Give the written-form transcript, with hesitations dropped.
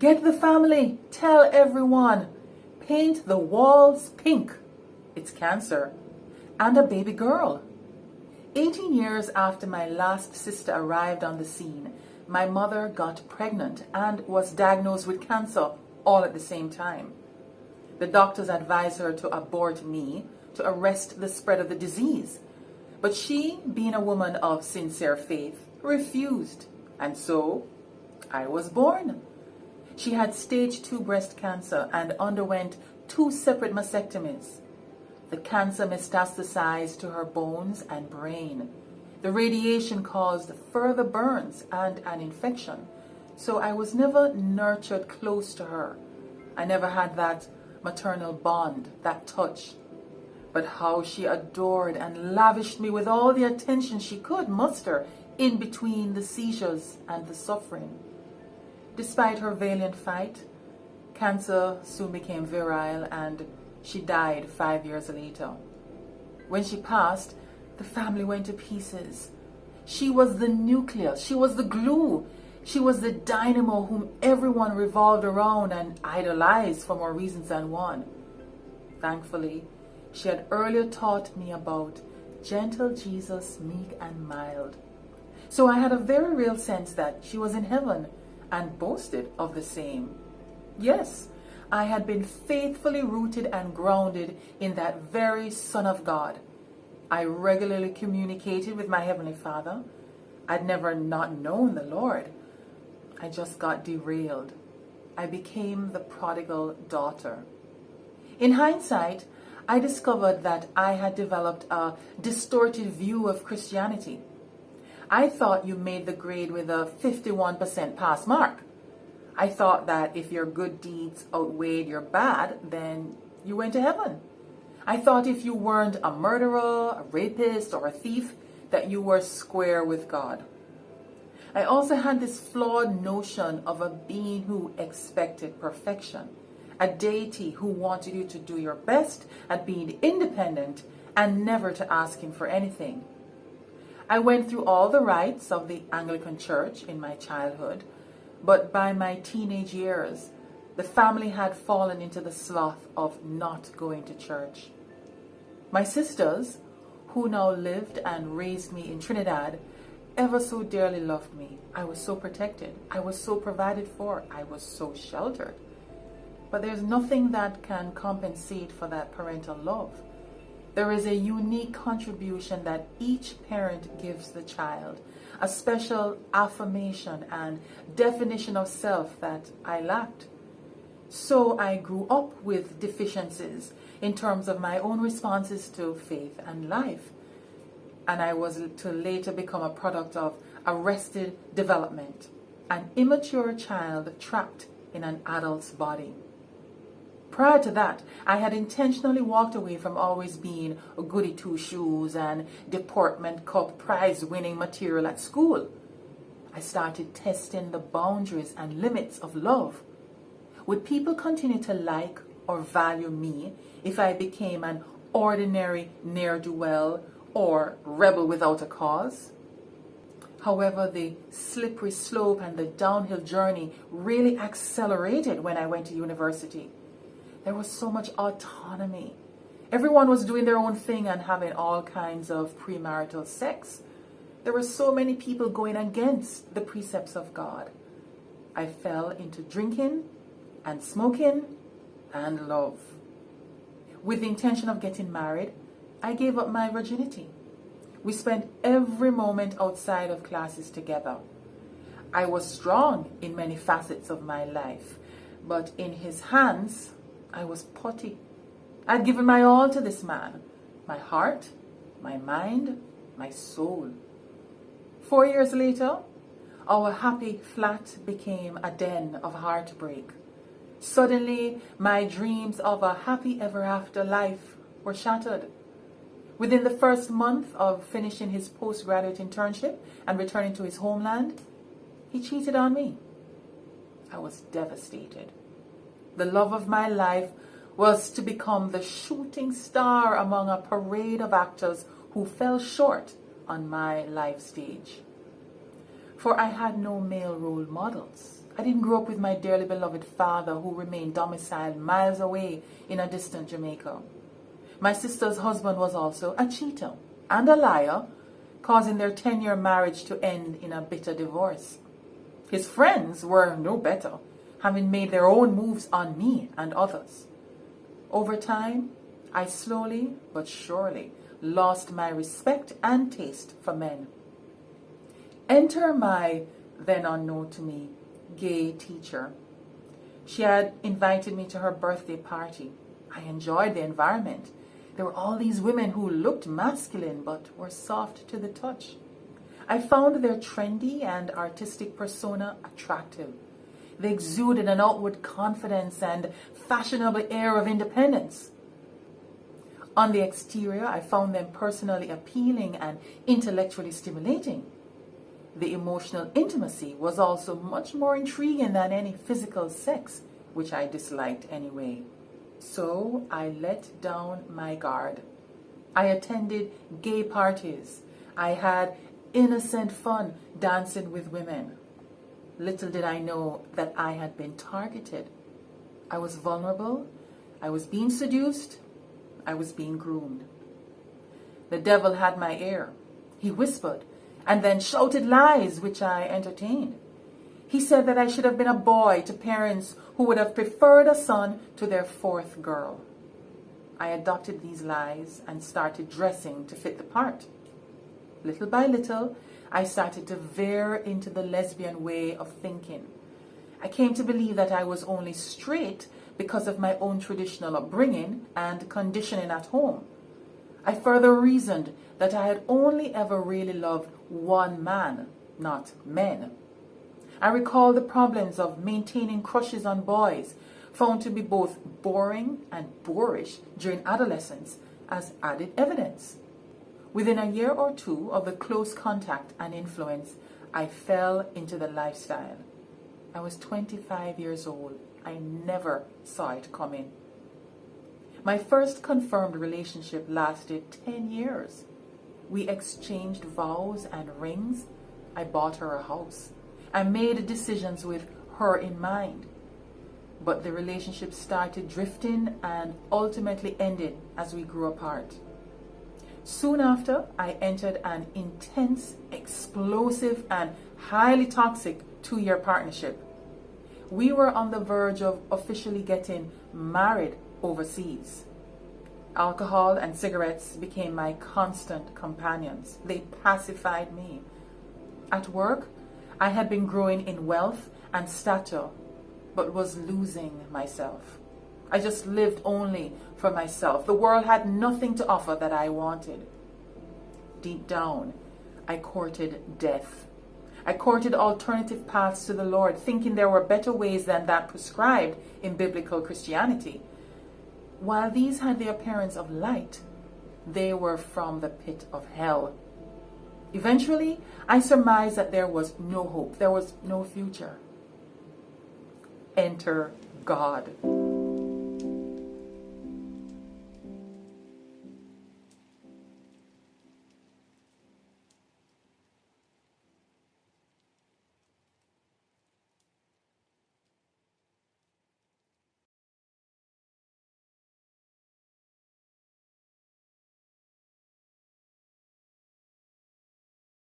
Get the family, tell everyone, paint the walls pink. It's cancer and a baby girl. 18 years after my last sister arrived on the scene, my mother got pregnant and was diagnosed with cancer all at the same time. The doctors advised her to abort me to arrest the spread of the disease. But she, being a woman of sincere faith, refused. And so I was born. She had stage 2 breast cancer and underwent 2 separate mastectomies. The cancer metastasized to her bones and brain. The radiation caused further burns and an infection. So I was never nurtured close to her. I never had that maternal bond, that touch. But how she adored and lavished me with all the attention she could muster in between the seizures and the suffering. Despite her valiant fight, cancer soon became virile and she died 5 years later. When she passed, the family went to pieces. She was the nucleus, she was the glue, she was the dynamo whom everyone revolved around and idolized for more reasons than one. Thankfully, she had earlier taught me about gentle Jesus, meek and mild. So I had a very real sense that she was in heaven and boasted of the same. Yes, I had been faithfully rooted and grounded in that very Son of God. I regularly communicated with my Heavenly Father. I'd never not known the Lord. I just got derailed. I became the prodigal daughter. In hindsight, I discovered that I had developed a distorted view of Christianity. I thought you made the grade with a 51% pass mark. I thought that if your good deeds outweighed your bad, then you went to heaven. I thought if you weren't a murderer, a rapist, or a thief, that you were square with God. I also had this flawed notion of a being who expected perfection, a deity who wanted you to do your best at being independent and never to ask him for anything. I went through all the rites of the Anglican Church in my childhood, but by my teenage years, the family had fallen into the sloth of not going to church. My sisters, who now lived and raised me in Trinidad, ever so dearly loved me. I was so protected. I was so provided for. I was so sheltered. But there's nothing that can compensate for that parental love. There is a unique contribution that each parent gives the child, a special affirmation and definition of self that I lacked. So I grew up with deficiencies in terms of my own responses to faith and life. And I was to later become a product of arrested development, an immature child trapped in an adult's body. Prior to that, I had intentionally walked away from always being a goody two-shoes and deportment cup prize-winning material at school. I started testing the boundaries and limits of love. Would people continue to like or value me if I became an ordinary ne'er-do-well or rebel without a cause? However, the slippery slope and the downhill journey really accelerated when I went to university. There was so much autonomy. Everyone was doing their own thing and having all kinds of premarital sex. There were so many people going against the precepts of God. I fell into drinking and smoking and love. With the intention of getting married, I gave up my virginity. We spent every moment outside of classes together. I was strong in many facets of my life, but in his hands, I was putty. I'd given my all to this man, my heart, my mind, my soul. 4 years later, our happy flat became a den of heartbreak. Suddenly, my dreams of a happy ever after life were shattered. Within the first month of finishing his postgraduate internship and returning to his homeland, he cheated on me. I was devastated. The love of my life was to become the shooting star among a parade of actors who fell short on my life stage. For I had no male role models. I didn't grow up with my dearly beloved father, who remained domiciled miles away in a distant Jamaica. My sister's husband was also a cheater and a liar, causing their 10-year marriage to end in a bitter divorce. His friends were no better, having made their own moves on me and others. Over time, I slowly but surely lost my respect and taste for men. Enter my then unknown to me gay teacher. She had invited me to her birthday party. I enjoyed the environment. There were all these women who looked masculine but were soft to the touch. I found their trendy and artistic persona attractive. They exuded an outward confidence and fashionable air of independence. On the exterior, I found them personally appealing and intellectually stimulating. The emotional intimacy was also much more intriguing than any physical sex, which I disliked anyway. So I let down my guard. I attended gay parties. I had innocent fun dancing with women. Little did I know that I had been targeted. I was vulnerable. I was being seduced. I was being groomed. The devil had my ear. He whispered and then shouted lies, which I entertained. He said that I should have been a boy to parents who would have preferred a son to their fourth girl. I adopted these lies and started dressing to fit the part. Little by little, I started to veer into the lesbian way of thinking. I came to believe that I was only straight because of my own traditional upbringing and conditioning at home. I further reasoned that I had only ever really loved one man, not men. I recall the problems of maintaining crushes on boys, found to be both boring and boorish during adolescence, as added evidence. Within a year or two of the close contact and influence, I fell into the lifestyle. I was 25 years old. I never saw it coming. My first confirmed relationship lasted 10 years. We exchanged vows and rings. I bought her a house. I made decisions with her in mind. But the relationship started drifting and ultimately ended as we grew apart. Soon after, I entered an intense, explosive, and highly toxic 2-year partnership. We were on the verge of officially getting married overseas. Alcohol and cigarettes became my constant companions. They pacified me. At work, I had been growing in wealth and stature, but was losing myself. I just lived only for myself. The world had nothing to offer that I wanted. Deep down, I courted death. I courted alternative paths to the Lord, thinking there were better ways than that prescribed in biblical Christianity. While these had the appearance of light, they were from the pit of hell. Eventually, I surmised that there was no hope. There was no future. Enter God.